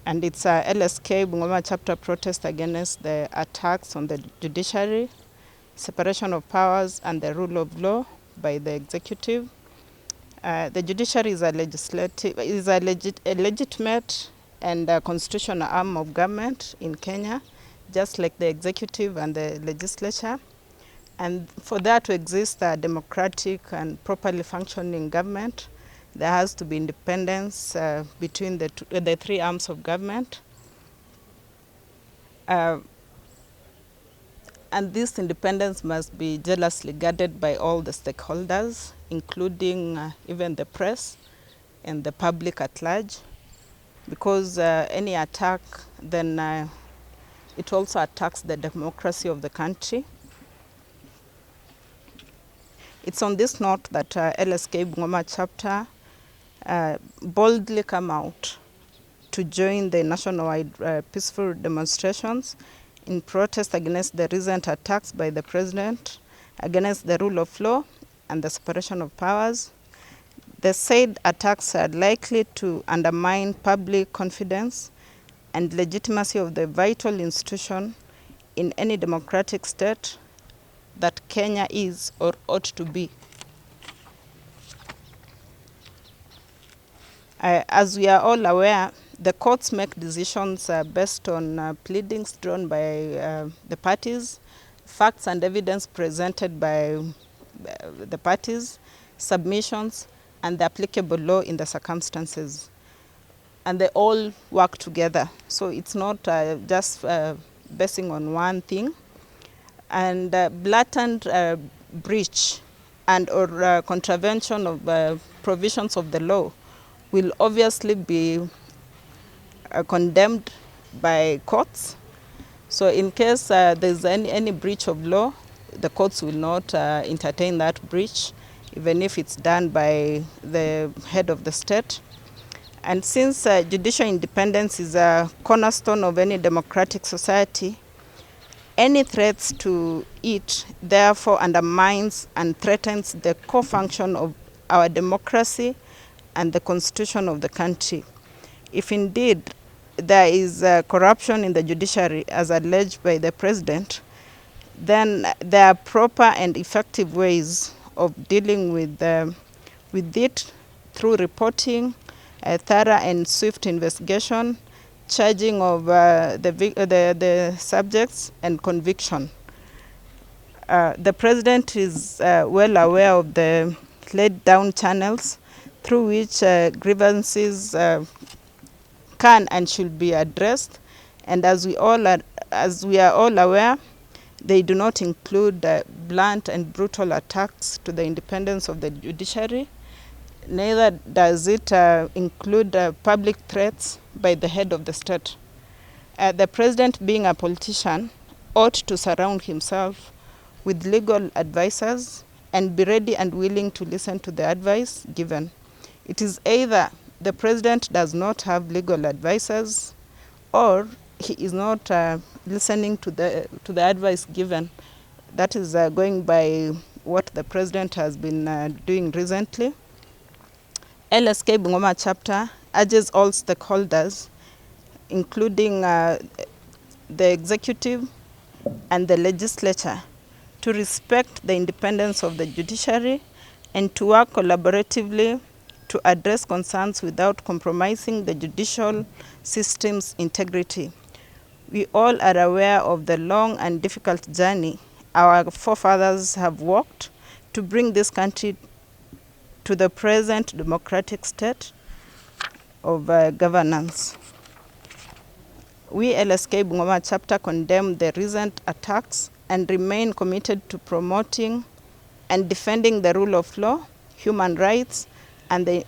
And it's a LSK Bungoma chapter protest against the attacks on the judiciary, separation of powers and the rule of law by the executive. The judiciary is a legitimate and constitutional arm of government in Kenya, just like the executive and the legislature. And for that to exist a democratic and properly functioning government, there has to be independence between the three arms of government. And this independence must be jealously guarded by all the stakeholders, including even the press and the public at large, because any attack, then it also attacks the democracy of the country. It's on this note that LSK Bungoma chapter boldly come out to join the nationwide peaceful demonstrations in protest against the recent attacks by the president against the rule of law and the separation of powers. The said attacks are likely to undermine public confidence and legitimacy of the vital institution in any democratic state that Kenya is or ought to be. As we are all aware, the courts make decisions based on pleadings drawn by the parties, facts and evidence presented by the parties, submissions, and the applicable law in the circumstances. And they all work together. So it's not just basing on one thing. And blatant breach and or contravention of provisions of the law will obviously be condemned by courts. So in case there's any breach of law, the courts will not entertain that breach, even if it's done by the head of the state. And since judicial independence is a cornerstone of any democratic society, any threats to it therefore undermines and threatens the core function of our democracy and the constitution of the country. If indeed there is corruption in the judiciary as alleged by the president, then there are proper and effective ways of dealing with it through reporting, a thorough and swift investigation, charging of the subjects, and conviction. The president is well aware of the laid down channels through which grievances can and should be addressed, and as we are all aware, they do not include blunt and brutal attacks to the independence of the judiciary. Neither does it include public threats by the head of the state. The president, being a politician, ought to surround himself with legal advisors and be ready and willing to listen to the advice given. It is either the president does not have legal advisors or he is not listening to the advice given. That is going by what the president has been doing recently. LSK Bungoma chapter urges all stakeholders, including the executive and the legislature, to respect the independence of the judiciary and to work collaboratively to address concerns without compromising the judicial system's integrity. We all are aware of the long and difficult journey our forefathers have walked to bring this country to the present democratic state of governance. We LSK Bungoma chapter condemn the recent attacks and remain committed to promoting and defending the rule of law, human rights, and the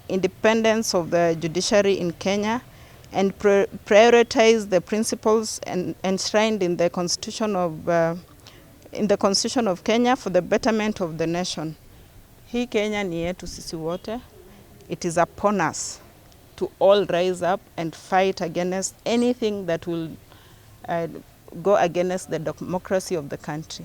independence of the judiciary in Kenya, and prioritize the principles enshrined in the Constitution of Kenya for the betterment of the nation. Hii Kenya ni yetu sisi wote. It is upon us to all rise up and fight against anything that will go against the democracy of the country.